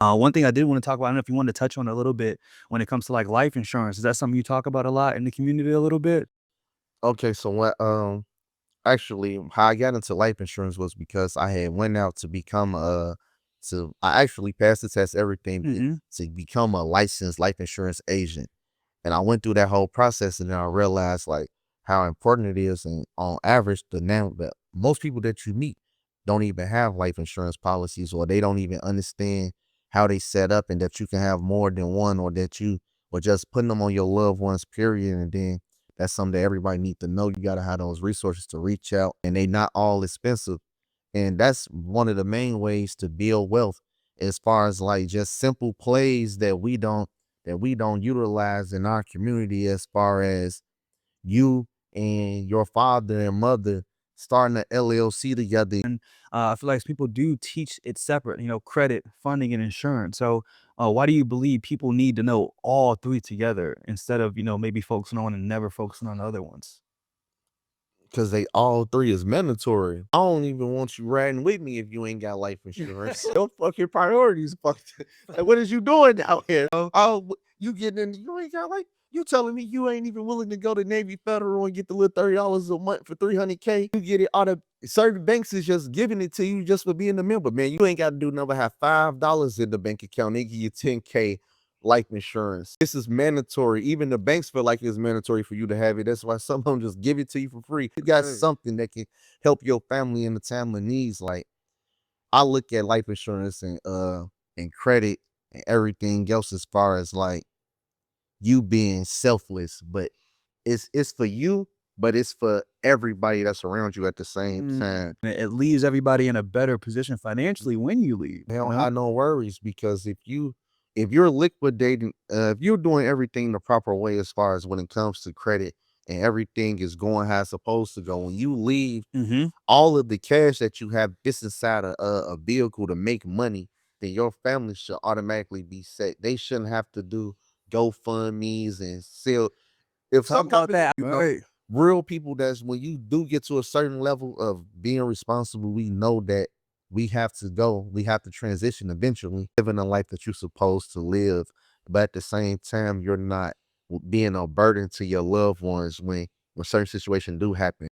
One thing I did want to talk about, I don't know if you wanted to touch on a little bit when it comes to like life insurance. Is that something you talk about a lot in the community a little bit? Okay, so what actually how I got into life insurance was because I had went out to become I actually passed the test, everything Hmm. to become a licensed life insurance agent. And I went through that whole process and then I realized like how important it is, and on average the now that most people that you meet don't even have life insurance policies, or they don't even understand how they set up, and that you can have more than one, or that you or just putting them on your loved ones, period. And then that's something that everybody need to know. You gotta have those resources to reach out, and they not all expensive. And that's one of the main ways to build wealth, as far as like just simple plays that we don't utilize in our community, as far as you and your father and mother starting an LLC together. And I feel like people do teach it separate, credit, funding, and insurance. So why do you believe people need to know all three together instead of, maybe focusing on and never focusing on the other ones? Cause they all three is mandatory. I don't even want you riding with me if you ain't got life insurance. Your fucking priorities fucked. Like, what is you doing out here? Oh, you getting in? You ain't got like you telling me you ain't even willing to go to Navy Federal and get the little $30 a month for 300K. You get it out of certain banks is just giving it to you just for being a member, man. You ain't got to do nothing but have $5 in the bank account. They give you 10K life insurance. This is mandatory. Even the banks feel like it's mandatory for you to have it. That's why some of them just give it to you for free. You got something that can help your family in the time of needs. Like, I look at life insurance and credit and everything else, as far as like you being selfless, but it's for you, but it's for everybody that's around you at the same time. It leaves everybody in a better position financially when you leave, They you don't know? have no worries, because if you're liquidating, if you're doing everything the proper way, as far as when it comes to credit, and everything is going how it's supposed to go, when you leave, Hmm. all of the cash that you have this inside a vehicle to make money, then your family should automatically be set. They shouldn't have to do GoFundMe's and sell. If Talk something about happens, that. Right. real people, that's when you do get to a certain level of being responsible, we know that we have to transition eventually, living a life that you're supposed to live. But at the same time, you're not being a burden to your loved ones when certain situations do happen.